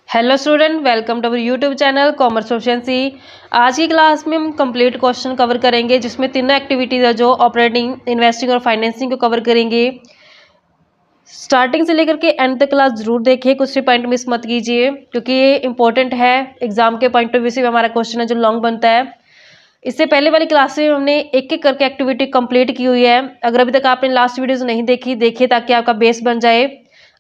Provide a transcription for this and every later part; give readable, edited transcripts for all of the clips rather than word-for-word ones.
Hello student, welcome to our YouTube channel commerce proficiency. आज की class में हम कंप्लीट क्वेश्चन कवर करेंगे जिसमें तीनों एक्टिविटीज़ है जो ऑपरेटिंग, इन्वेस्टिंग और फाइनेंसिंग को कवर करेंगे। स्टार्टिंग से लेकर के एंड तक क्लास जरूर देखिए, कुछ भी पॉइंट मिस मत कीजिए क्योंकि ये इंपॉर्टेंट है। एग्जाम के पॉइंट ऑफ व्यू से भी हमारा क्वेश्चन है जो लॉन्ग बनता है। इससे पहले वाली क्लास में हमने एक एक करके एक्टिविटी कंप्लीट की हुई है। अगर अभी तक आपने लास्ट वीडियोस नहीं देखी, देखिए ताकि आपका बेस बन जाए।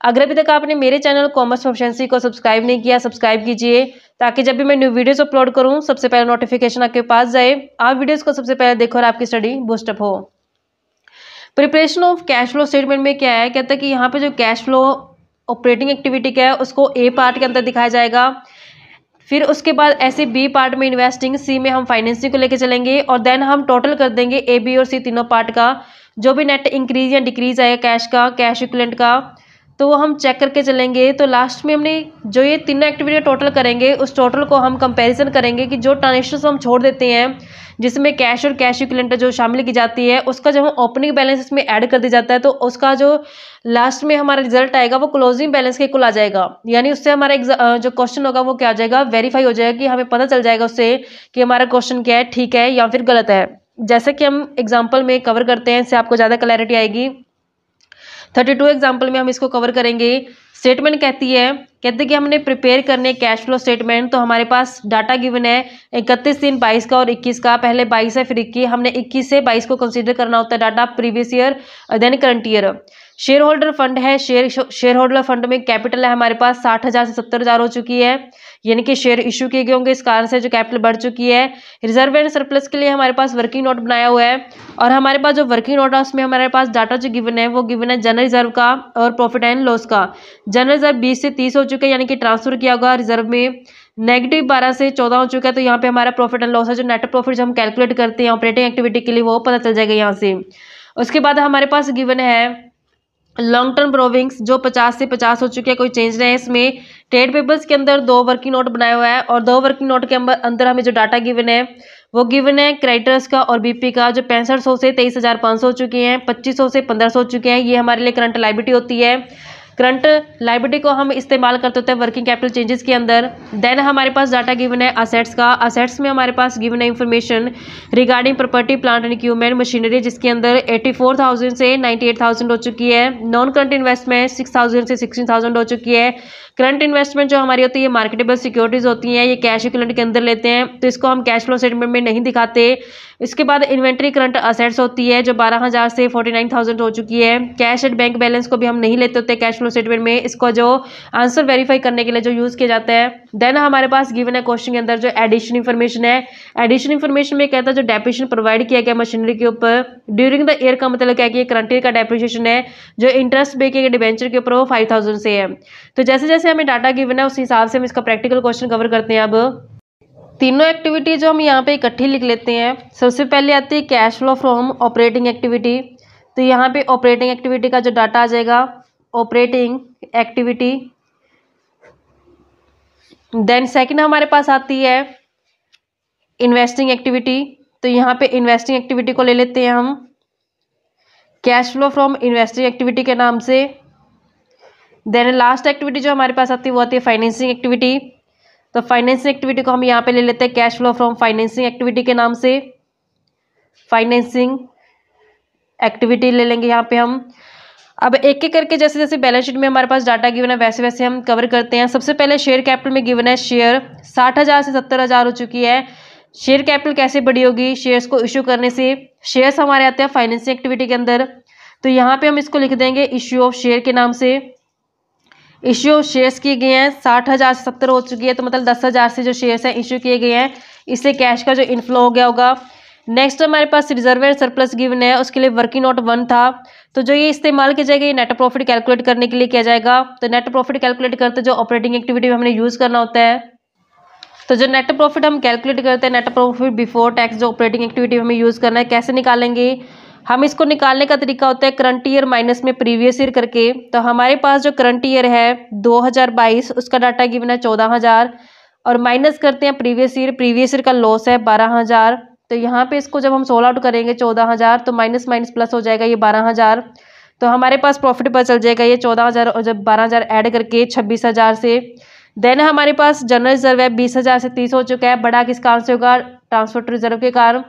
अगर अभी तक आपने मेरे चैनल कॉमर्स प्रोफिशिएंसी को सब्सक्राइब नहीं किया, सब्सक्राइब कीजिए ताकि जब भी मैं न्यू वीडियोस अपलोड करूं सबसे पहले नोटिफिकेशन आपके पास जाए, आप वीडियोस को सबसे पहले देखो और आपकी स्टडी बूस्टअप हो। Preparation of cash flow statement में क्या है, कहता है कि यहाँ पे जो कैश फ्लो ऑपरेटिंग एक्टिविटी का है उसको ए पार्ट के अंदर दिखाया जाएगा, फिर उसके बाद ऐसे बी पार्ट में इन्वेस्टिंग, सी में हम फाइनेंसिंग को लेकर चलेंगे और देन हम टोटल कर देंगे ए बी और सी तीनों पार्ट का जो भी नेट इंक्रीज या डिक्रीज आएगा कैश का, कैश इक्विवेलेंट का, तो वो हम चेक करके चलेंगे। तो लास्ट में हमने जो ये तीनों एक्टिविटी टोटल करेंगे उस टोटल को हम कंपैरिजन करेंगे कि जो ट्रांजेक्शन हम छोड़ देते हैं जिसमें कैश और कैश इक्विवेलेंट जो शामिल की जाती है उसका जब हम ओपनिंग बैलेंस इसमें ऐड कर दिया जाता है तो उसका जो लास्ट में हमारा रिजल्ट आएगा वो क्लोजिंग बैलेंस के इक्वल आ जाएगा। यानी उससे हमारा जो क्वेश्चन होगा वो क्या आ जाएगा, वेरीफाई हो जाएगा कि हमें पता चल जाएगा उससे कि हमारा क्वेश्चन क्या है, ठीक है या फिर गलत है। जैसे कि हम एग्जाम्पल में कवर करते हैं, इससे आपको ज़्यादा क्लैरिटी आएगी। 32 एग्जाम्पल में हम इसको कवर करेंगे। स्टेटमेंट कहती है कि हमने प्रिपेयर करने कैश फ्लो स्टेटमेंट, तो हमारे पास डाटा गिवन है 31 दिन 22 का और 21 का। पहले 22 है फिर 21, हमने 21 से 22 को कंसीडर करना होता है data previous year then current year. Share holder fund है, शेयर होल्डर फंड में कैपिटल है हमारे पास 60,000 से 70,000 हो चुकी है, यानी कि शेयर इशू किए गए होंगे, इस कारण से जो कैपिटल बढ़ चुकी है। रिजर्व एंड सरप्लस के लिए हमारे पास वर्किंग नोट बनाया हुआ है और हमारे पास जो वर्किंग नोट है उसमें हमारे पास डाटा जो गिवन है वो गिवन है जनरल रिजर्व का और प्रॉफिट एंड लॉस का। जनरल रिजर्व 20 से 30 हो चुके हैं, यानी कि ट्रांसफर किया होगा रिजर्व में। नेगेटिव 12 से 14 हो चुका है, तो यहाँ पे हमारा प्रॉफिट एंड लॉस है, जो नेट प्रॉफिट जो हम कैलकुलेट करते हैं ऑपरेटिंग एक्टिविटी के लिए वो पता चल जाएगा यहाँ से। उसके बाद हमारे पास गिवन है लॉन्ग टर्म बोरोविंग्स जो 50 से 50 हो चुके हैं, कोई चेंज नहीं है इसमें। ट्रेड पेपर्स के अंदर 2 वर्किंग नोट बनाया हुआ है और 2 वर्किंग नोट के अंदर हमें जो डाटा गिवन है वो गिवन है क्रेडिटर्स का और बीपी का, जो 6500 से 23,500 हो चुके हैं, 2500 से 1500 हो चुके हैं। ये हमारे लिए करंट लायबिलिटी होती है। करंट लायबिलिटी को हम इस्तेमाल करते होते हैं वर्किंग कैपिटल चेंजेस के अंदर। देन हमारे पास डाटा गिवन है असेट्स का। असेट्स में हमारे पास गिवन है information regarding property plant and equipment machinery, जिसके अंदर 84,000 से 98,000 हो चुकी है। नॉन करंट इन्वेस्टमेंट 6,000 से 16,000 हो चुकी है। करंट इन्वेस्टमेंट जो हमारी होती है मार्केटेबल सिक्योरिटीज होती हैं, ये कैश इक्विवेलेंट के अंदर लेते हैं तो इसको हम कैश फ्लो स्टेटमेंट में नहीं दिखाते। इसके बाद इन्वेंट्री करंट असेट्स होती है जो 12,000 से 49,000 हो चुकी है। कैश एंड बैंक बैलेंस को भी हम नहीं लेते होते कैश फ्लो स्टेटमेंट में, इसको जो आंसर वेरीफाई करने के लिए जो यूज़ किया जाता है। देन हमारे पास गिवन है क्वेश्चन के अंदर जो एडिशन इन्फॉर्मेशन है। एडिशन इन्फॉर्मेशन में कहता है जो डेप्रिसिएशन प्रोवाइड किया गया मशीनरी के ऊपर ड्यूरिंग द ईयर का मतलब क्या है कि करंट ईयर का डेप्रिसिएशन है, जो इंटरेस्ट पे किए गए डिबेंचर के ऊपर वो 5,000 से है। तो जैसे जैसे हमें डाटा गिवन है उस हिसाब से हम इसका प्रैक्टिकल क्वेश्चन कवर करते हैं। अब तीनों एक्टिविटी जो हम यहाँ पे इकट्ठी लिख लेते हैं। सबसे पहले आती है cash flow from operating activity, तो यहाँ पे ऑपरेटिंग एक्टिविटी का जो डाटा आ जाएगा ऑपरेटिंग एक्टिविटी। देन सेकंड हमारे पास आती है इन्वेस्टिंग एक्टिविटी, तो यहाँ पे इन्वेस्टिंग एक्टिविटी को ले लेते हैं हम cash flow from investing activity के नाम से। देन लास्ट एक्टिविटी जो हमारे पास आती है वो आती है फाइनेंसिंग एक्टिविटी, तो फाइनेंसिंग एक्टिविटी को हम यहाँ पे ले लेते हैं cash flow from financing activity के नाम से। फाइनेंसिंग एक्टिविटी ले लेंगे यहाँ पे हम। अब एक एक करके जैसे जैसे बैलेंस शीट में हमारे पास डाटा गिवन है वैसे वैसे हम कवर करते हैं। सबसे पहले शेयर कैपिटल में गिवन है शेयर 60,000 से 70,000 हो चुकी है। शेयर कैपिटल कैसे बढ़ी होगी, शेयर्स को इश्यू करने से। शेयर्स हमारे आते हैं फाइनेंसिंग एक्टिविटी के अंदर, तो यहाँ पे हम इसको लिख देंगे इश्यू ऑफ शेयर के नाम से। इश्यू ऑफ शेयर्स किए गए हैं 60,000 से 70 हो चुकी है, तो मतलब 10,000 से जो शेयर्स हैं इश्यू किए गए हैं, इससे कैश का जो इनफ्लो हो गया होगा। नेक्स्ट हमारे पास रिजर्व एंड सरप्लस गिवन है, उसके लिए वर्किंग नोट 1 था, तो जो ये इस्तेमाल किया जाएगा ये नेट प्रॉफिट कैलकुलेट करने के लिए किया जाएगा। तो नेट प्रॉफिट कैलकुलेट करते जो ऑपरेटिंग एक्टिविटी में हमने यूज़ करना होता है, तो जो नेट प्रॉफिट हम कैलकुलेट करते हैं नेट प्रॉफिट बिफोर टैक्स जो ऑपरेटिंग एक्टिविटी में हमें यूज़ करना है, कैसे निकालेंगे हम इसको। निकालने का तरीका होता है करंट ईयर माइनस में प्रीवियस ईयर करके। तो हमारे पास जो करंट ईयर है 2022 उसका डाटा गिवन है 14,000 और माइनस करते हैं प्रीवियस ईयर का लॉस है 12,000। तो यहाँ पे इसको जब हम सोल्व आउट करेंगे 14,000 तो माइनस माइनस प्लस हो जाएगा ये 12,000, तो हमारे पास प्रॉफिट पता चल जाएगा ये 14,000 और जब 12,000 ऐड करके 26,000 से देन हमारे पास जनरल रिजर्व है 20,000 से 30 हो चुका है, बढ़ा किस कारण से होगा, ट्रांसफर टू रिजर्व के कारण।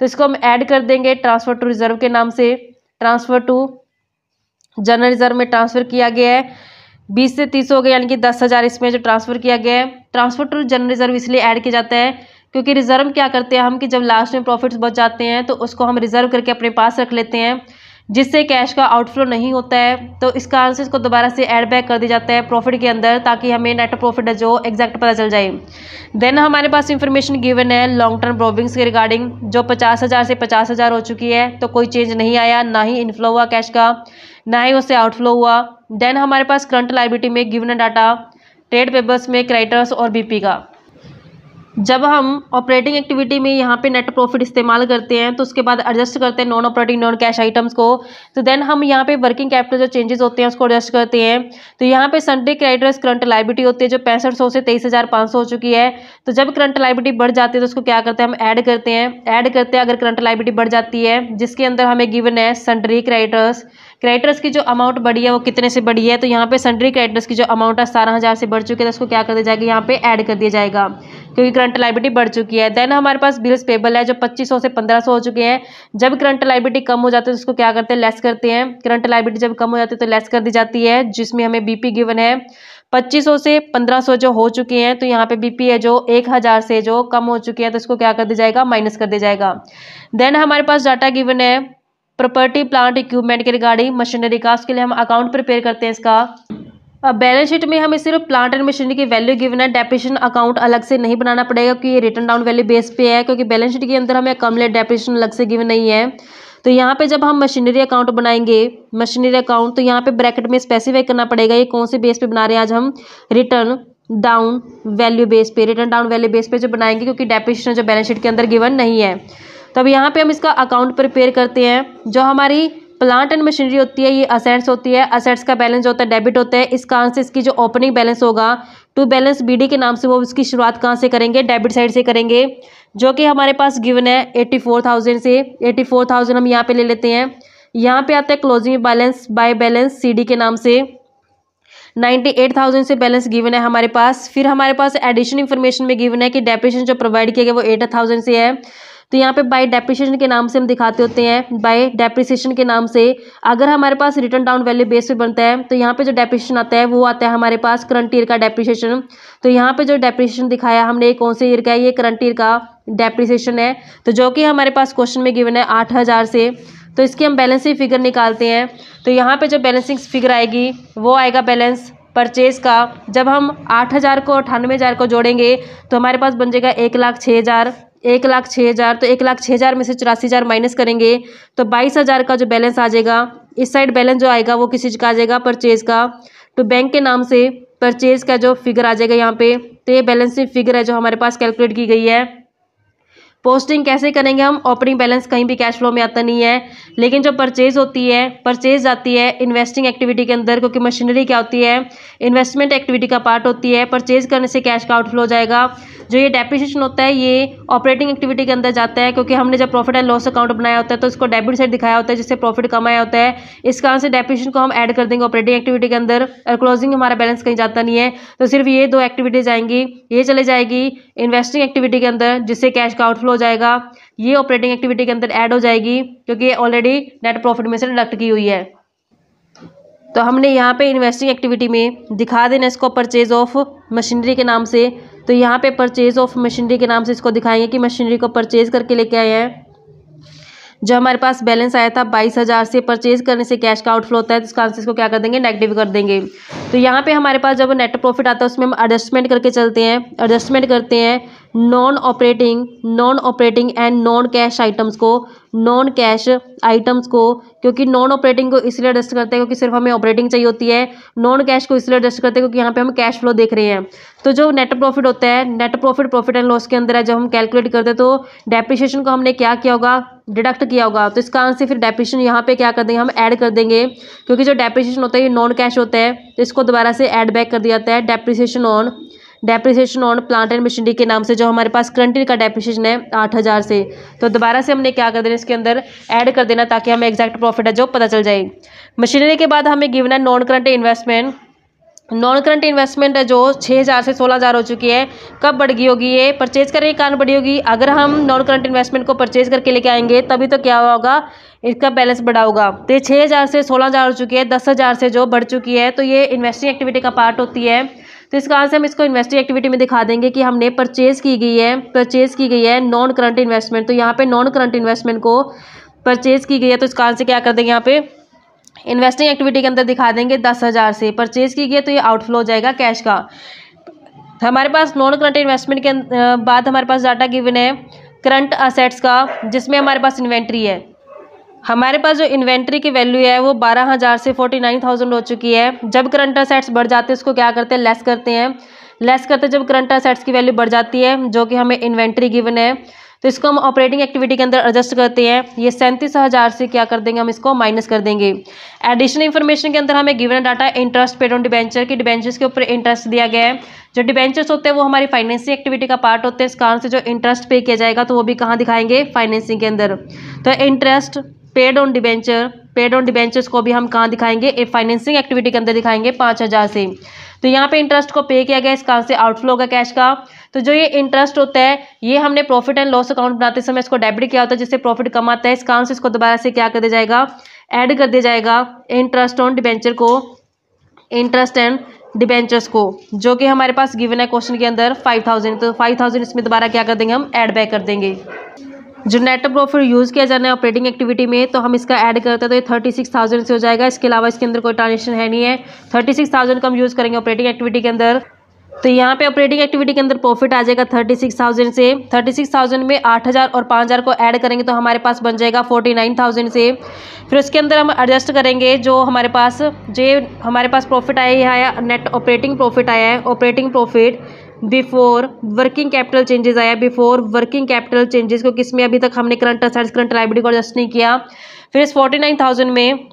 तो इसको हम ऐड कर देंगे ट्रांसफर टू रिजर्व के नाम से, ट्रांसफर टू जनरल रिजर्व में ट्रांसफर किया गया है, 20 से 30 हो गए यानी कि 10,000 इसमें जो ट्रांसफर किया गया है। ट्रांसफर टू जनरल रिजर्व इसलिए ऐड किया जाता है क्योंकि रिजर्व क्या करते हैं हम कि जब लास्ट में प्रॉफिट्स बच जाते हैं तो उसको हम रिजर्व करके अपने पास रख लेते हैं, जिससे कैश का आउटफ्लो नहीं होता है। तो इस कारण से इसको दोबारा से ऐड बैक कर दिया जाता है प्रॉफिट के अंदर, ताकि हमें नेट प्रॉफिट जो एग्जैक्ट पता चल जाए। देन हमारे पास इंफॉर्मेशन गिवन है लॉन्ग टर्म बोरोविंग्स के रिगार्डिंग, जो 50,000 से 50,000 हो चुकी है, तो कोई चेंज नहीं आया, ना ही इनफ्लो हुआ कैश का, ना ही उससे आउटफ्लो हुआ। देन हमारे पास करंट लायबिलिटी में गिवन डाटा ट्रेड पेबल्स में क्रेडिटर्स और बीपी का। जब हम ऑपरेटिंग एक्टिविटी में यहाँ पे नेट प्रॉफिट इस्तेमाल करते हैं तो उसके बाद एडजस्ट करते हैं non operating non cash items को, तो देन हम यहाँ पे वर्किंग कैपिटल जो चेंजेस होते हैं उसको एडजस्ट करते हैं। तो यहाँ पे सन्डे क्रेडिटर्स करंट लायबिलिटी होती है जो 6500 से 23,500 हो चुकी है। तो जब करंट लायबिलिटी बढ़ जाती है तो उसको क्या करते हैं हम ऐड करते हैं अगर करंट लायबिलिटी बढ़ जाती है, जिसके अंदर हमें गिवन है सन्ड्री क्रेडिटर्स की जो अमाउंट बढ़ी है वो कितने से बढ़ी है, तो यहाँ पे सन्ड्री क्रेडिटर्स की जो अमाउंट है 17,000 से बढ़ चुकी है, तो उसको क्या कर दिया जाएगा, यहाँ पे ऐड कर दिया जाएगा क्योंकि करंट लायबिलिटी बढ़ चुकी है। देन हमारे पास बिल्स पेबल है जो 2500 से 1500 हो चुके हैं। जब करंट लायबिलिटी कम हो जाती है तो उसको क्या करते हैं, लेस करते हैं। करंट लायबिलिटी जब कम हो जाती है तो लेस कर दी जाती है, जिसमें हमें बीपी गिवन है 2500 से 1500 जो हो चुके हैं, तो यहाँ पे बीपी है जो 1000 से जो कम हो चुकी है, तो इसको क्या कर दिया जाएगा, माइनस कर दिया जाएगा। देन हमारे पास डाटा गिवन है प्रॉपर्टी प्लांट इक्विपमेंट के रिगार्डिंग मशीनरी का, उसके लिए हम अकाउंट प्रिपेयर करते हैं इसका। अब बैलेंस शीट में हमें सिर्फ प्लांट एंड मशीनरी की वैल्यू गिवन है, डेप्रिसिएशन अकाउंट अलग से नहीं बनाना पड़ेगा क्योंकि ये रिटर्न डाउन वैल्यू बेस पे है, क्योंकि बैलेंस शीट के अंदर हमें अकम्युलेट डेप्रिसिएशन अलग से गिवन नहीं है। तो यहाँ पे जब हम मशीनरी अकाउंट बनाएंगे, मशीनरी अकाउंट, तो यहाँ पे ब्रैकेट में स्पेसिफाई करना पड़ेगा ये कौन से बेस पे बना रहे हैं आज हम, रिटर्न डाउन वैल्यू बेस पे, रिटर्न डाउन वैल्यू बेस पे जो बनाएंगे, क्योंकि डेप्रिसिएशन जो बैलेंस शीट के अंदर गिवन नहीं है। तो अब यहाँ पे हम इसका अकाउंट प्रिपेयर करते हैं। जो हमारी प्लांट एंड मशीनरी होती है ये असेट्स होती है, असेट्स का बैलेंस जो होता है डेबिट होता है। इस कारण से इसकी जो ओपनिंग बैलेंस होगा टू बैलेंस बीडी के नाम से, वो इसकी शुरुआत कहाँ से करेंगे, डेबिट साइड से करेंगे, जो कि हमारे पास गिवन है 84,000 से। 84,000 हम यहाँ पे ले लेते हैं। यहाँ पे आता है closing balance by balance CD के नाम से, 98,000 से बैलेंस गिवन है हमारे पास। फिर हमारे पास एडिशन इन्फॉर्मेशन में गिवन है कि डेप्रिसिएशन जो प्रोवाइड किया गया वो 8,000 से है। तो यहाँ पे बाय डेप्रिसिएशन के नाम से हम दिखाते होते हैं, बाय डेप्रिसिएशन के नाम से। अगर हमारे पास रिटर्न डाउन वैल्यू बेस पे बनता है तो यहाँ पे जो डेप्रिसिएशन आता है वो आता है हमारे पास करंट ईयर का डेप्रिसिएशन। तो यहाँ पे जो डेप्रिसिएशन दिखाया हमने कौन से ईयर का है, ये करंट ईयर का डेप्रिसिएशन है, तो जो कि हमारे पास क्वेश्चन में गिवन है 8,000 से। तो इसकी हम बैलेंसिंग फिगर निकालते हैं। तो यहाँ पे जो बैलेंसिंग फिगर आएगी वो आएगा बैलेंस परचेज का। जब हम 8,000 को 98,000 को जोड़ेंगे तो हमारे पास बन जाएगा 1,06,000। 1,06,000 तो 1,06,000 में से 84,000 माइनस करेंगे तो 22,000 का जो बैलेंस आ जाएगा। इस साइड बैलेंस जो आएगा वो किसी चीज़ का आ जाएगा, परचेज का। तो बैंक के नाम से परचेज का जो फिगर आ जाएगा यहाँ पे, तो ये बैलेंसिंग फिगर है जो हमारे पास कैलकुलेट की गई है। पोस्टिंग कैसे करेंगे हम, ओपनिंग बैलेंस कहीं भी कैश फ्लो में आता नहीं है, लेकिन जो परचेज होती है, परचेज जाती है इन्वेस्टिंग एक्टिविटी के अंदर, क्योंकि मशीनरी क्या होती है, इन्वेस्टमेंट एक्टिविटी का पार्ट होती है। परचेज करने से कैश का आउटफ्लो हो जाएगा। जो ये डेप्रिसिएशन होता है ये ऑपरेटिंग एक्टिविटी के अंदर जाता है, क्योंकि हमने जब प्रॉफिट एंड लॉस अकाउंट बनाया होता है तो इसको डेबिट साइड दिखाया होता है जिससे प्रॉफिट कमाया होता है। इस कारण से डेप्रिसिएशन को हम ऐड कर देंगे ऑपरेटिंग एक्टिविटी के अंदर, और क्लोजिंग हमारा बैलेंस कहीं जाता नहीं है, तो सिर्फ ये दो एक्टिविटीज आएंगी। ये चले जाएगी इन्वेस्टिंग एक्टिविटी के अंदर जिससे कैश का आउटफ्लो हो जाएगा, ये ऑपरेटिंग एक्टिविटी के अंदर ऐड हो जाएगी क्योंकि ये ऑलरेडी नेट प्रॉफिट में से डिडक्ट की हुई है। तो हमने यहाँ पे इन्वेस्टिंग एक्टिविटी में दिखा देना इसको परचेज ऑफ मशीनरी के नाम से। तो यहाँ पे परचेज ऑफ मशीनरी के नाम से इसको दिखाएंगे कि मशीनरी को परचेज करके लेके आए हैं। जो हमारे पास बैलेंस आया था 22,000 से, परचेज करने से कैश का आउटफ्लो होता है, तो इसका आंसर इसको क्या कर देंगे, नेगेटिव कर देंगे। तो यहाँ पे हमारे पास जब नेट प्रॉफिट आता है उसमें हम एडजस्टमेंट करके चलते हैं, एडजस्टमेंट करते हैं non operating and non cash items को, नॉन कैश आइटम्स को, क्योंकि नॉन ऑपरेटिंग को इसलिए एडजस्ट करते हैं क्योंकि सिर्फ हमें ऑपरेटिंग चाहिए होती है, नॉन कैश को इसलिए एडजस्ट करते हैं क्योंकि यहाँ पे हम कैश फ्लो देख रहे हैं। तो जो नेट प्रॉफिट होता है, नेट प्रॉफिट एंड लॉस के अंदर है, जब हम कैलकुलेट करते हैं तो डेप्रिसिएशन को हमने क्या किया होगा, डिडक्ट किया होगा। तो इसका आंसर फिर डेप्रिसिएशन यहाँ पे क्या कर देंगे, हम ऐड कर देंगे, क्योंकि जो डेप्रिसिएशन होता है ये नॉन कैश होता है, तो इसको दोबारा से ऐड बैक कर दिया जाता है। Depreciation on plant and machinery के नाम से जो हमारे पास करंट ईयर का डेप्रिसिएशन है 8,000 से, तो दोबारा से हमने क्या कर देना, इसके अंदर ऐड कर देना ताकि हमें एग्जैक्ट प्रॉफिट है जो पता चल जाए। मशीनरी के बाद हमें गिवन है non current investment. Non current investment है जो 6,000 से 16,000 हो चुकी है, कब बढ़ गई होगी? ये परचेज करने के कारण बढ़ी होगी। अगर हम नॉन करंट इन्वेस्टमेंट को परचेज करके लेके आएंगे तभी तो क्या होगा, इसका बैलेंस बढ़ा होगा। तो ये 6,000 से 16,000 हो चुकी है, 10,000 से जो बढ़ चुकी है, तो ये इन्वेस्टिंग एक्टिविटी का पार्ट होती है। तो इस कारण से हम इसको इन्वेस्टिंग एक्टिविटी में दिखा देंगे कि हमने परचेज की गई है नॉन करंट इन्वेस्टमेंट। तो यहाँ पे नॉन करंट इन्वेस्टमेंट को परचेज की गई है, तो इस कारण से क्या कर देंगे, यहाँ पे इन्वेस्टिंग एक्टिविटी के अंदर दिखा देंगे 10,000 से परचेज की गई है, तो ये आउटफ्लो हो जाएगा कैश का। हमारे पास नॉन करंट इन्वेस्टमेंट के बाद हमारे पास डाटा गिवन है करंट असेट्स का, जिसमें हमारे पास इन्वेंट्री है। हमारे पास जो इन्वेंट्री की वैल्यू है वो 12,000 से 49,000 हो चुकी है। जब करंट असेट्स बढ़ जाते हैं उसको क्या करते हैं, लेस करते हैं जब करंट असेट्स की वैल्यू बढ़ जाती है, जो कि हमें इन्वेंट्री गिवन है। तो इसको हम ऑपरेटिंग एक्टिविटी के अंदर एडजस्ट करते हैं। ये 37,000 से क्या कर देंगे, हम इसको माइनस कर देंगे। एडिशनल इन्फॉर्मेशन के अंदर हमें given data interest paid on debenture की डिबेंचर्स के ऊपर इंटरेस्ट दिया गया है। जो डिबेंचर्स होते हैं वो हमारी फाइनेंसिंग एक्टिविटी का पार्ट होते हैं। इस कारण से जो इंटरेस्ट पे किया जाएगा तो वो भी कहाँ दिखाएंगे, फाइनेंसिंग के अंदर। तो इंटरेस्ट पेड ऑन डिबेंचर्स को भी हम कहाँ दिखाएंगे, एक फाइनेंसिंग एक्टिविटी के अंदर दिखाएंगे 5,000 से। तो यहाँ पे इंटरेस्ट को पे किया गया, इस कारण से आउटफ्लो होगा कैश का। तो जो ये इंटरेस्ट होता है ये हमने प्रॉफिट एंड लॉस अकाउंट बनाते समय इसको डेबिट किया होता है, जिससे प्रॉफिट कम आता है। इस कारण से इसको दोबारा से क्या कर दिया जाएगा, ऐड कर दिया जाएगा इंटरेस्ट ऑन डिबेंचर को, इंटरेस्ट एंड डिबेंचर्स को, जो कि हमारे पास गिवन है क्वेश्चन के अंदर 5,000। तो 5,000 इसमें दोबारा क्या कर देंगे, हम ऐड बैक कर देंगे। जो नेट प्रॉफिट यूज़ किया जाना है ऑपरेटिंग एक्टिविटी में, तो हम इसका ऐड करते हैं तो ये 36,000 से हो जाएगा। इसके अलावा इसके अंदर कोई ट्रांजेक्शन है नहीं है। 36,000 का हम यूज़ करेंगे ऑपरेटिंग एक्टिविटी के अंदर। तो यहाँ पे ऑपरेटिंग एक्टिविटी के अंदर प्रॉफिट आ जाएगा 36,000 से। 36,000 में 8,000 और 5,000 को ऐड करेंगे तो हमारे पास बन जाएगा 49,000 से। फिर उसके अंदर हम एडजस्ट करेंगे जो हमारे पास प्रॉफिट आया, यह आया नेट ऑपरेटिंग प्रॉफिट आया है, operating profit before working capital changes आया, बिफोर वर्किंग कैपिटल चेंजेस को किसमें अभी तक हमने करंट असेट्स करंट लायबिलिटी को एडजस्ट नहीं किया। फिर इस 49,000 में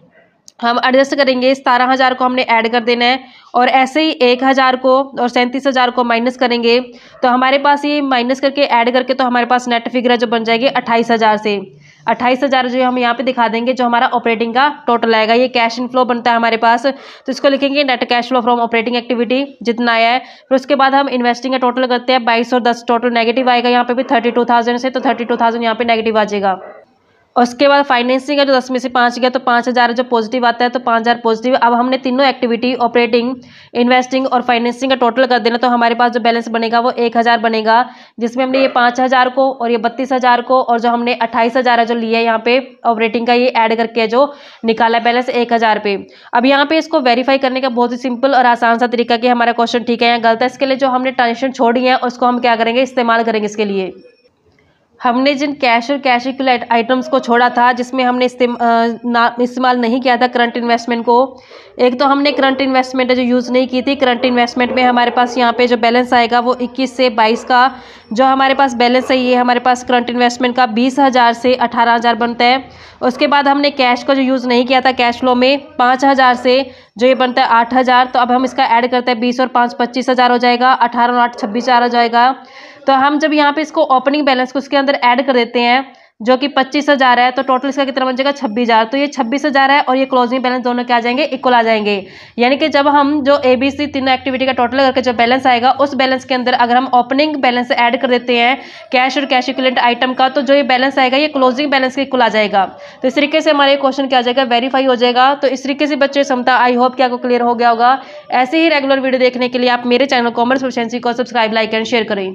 हम एडजस्ट करेंगे, 17,000 को हमने ऐड कर देना है और ऐसे ही 1,000 को और 37,000 को माइनस करेंगे। तो हमारे पास ये माइनस करके ऐड करके तो हमारे पास नेट फिगर जो बन जाएगी 28,000 से। 28,000 जो हम यहाँ पे दिखा देंगे जो हमारा ऑपरेटिंग का टोटल आएगा। ये कैश इनफ्लो बनता है हमारे पास, तो इसको लिखेंगे net cash flow from operating activity जितना आया है। फिर उसके बाद हम इन्वेस्टिंग का टोटल करते हैं 22 और 10 टोटल नेगेटिव आएगा यहाँ पे भी 32,000 से, तो 32,000 यहाँ पे नेगेटिव आ जाएगा। और उसके बाद फाइनेंसिंग है जो 10 में से 5 गया तो 5,000 जो पॉजिटिव आता है, तो 5,000 पॉजिटिव। अब हमने तीनों एक्टिविटी ऑपरेटिंग, इन्वेस्टिंग और फाइनेंसिंग का टोटल कर देना, तो हमारे पास जो बैलेंस बनेगा वो 1,000 बनेगा, जिसमें हमने ये 5,000 को और ये 32,000 को और जो हमने 28,000 है जो लिया है यहाँ पे ऑपरेटिंग का, ये ऐड करके जो निकाला बैलेंस 1,000 पे। अब यहाँ पे इसको वेरीफाई करने का बहुत ही सिंपल और आसान सा तरीका कि हमारा क्वेश्चन ठीक है या गलत है। इसके लिए जो हमने ट्रांजेक्शन छोड़ी है उसको हम क्या करेंगे, इस्तेमाल करेंगे। इसके लिए हमने जिन कैश और कैश इक्विवेलेंट आइटम्स को छोड़ा था जिसमें हमने इस्तेमाल नहीं किया था करंट इन्वेस्टमेंट को, एक तो हमने करंट इन्वेस्टमेंट जो यूज़ नहीं की थी। करंट इन्वेस्टमेंट में हमारे पास यहाँ पे जो बैलेंस आएगा वो 21 से 22 का जो हमारे पास बैलेंस है, ये हमारे पास करंट इन्वेस्टमेंट का 20,000 से 18,000 बनता है। उसके बाद हमने कैश का जो यूज़ नहीं किया था कैश फ्लो में 5,000 से जो ये बनता है 8,000। तो अब हम इसका ऐड करते हैं 20 और 5 25,000 हो जाएगा, 18 और 8 26,000 हो जाएगा। तो हम जब यहाँ पे इसको ओपनिंग बैलेंस को इसके अंदर ऐड कर देते हैं जो कि 25,000 है, तो टोटल इसका कितना बन जाएगा 26,000। तो ये 26,000 है और ये क्लोजिंग बैलेंस दोनों क्या आ जाएंगे, इक्वल आ जाएंगे। यानी कि जब हम जो ABC तीनों एक्टिविटी का टोटल करके जो बैलेंस आएगा उस बैलेंस के अंदर अगर हम ओपनिंग बैलेंस ऐड कर देते हैं कैश और कैश इक्विवेलेंट आइटम का, तो जो ये बैलेंस आएगा ये क्लोजिंग बैलेंस के इक्वल आ जाएगा। तो इस तरीके से हमारे क्वेश्चन क्या आ जाएगा, वेरीफाई हो जाएगा। तो इस तरीके से बच्चे समता, आई होप कि आपको क्लियर हो गया होगा। ऐसे ही रेगुलर वीडियो देखने के लिए आप मेरे चैनल कॉमर्स प्रोफिशिएंसी को सब्सक्राइब, लाइक एंड शेयर करें।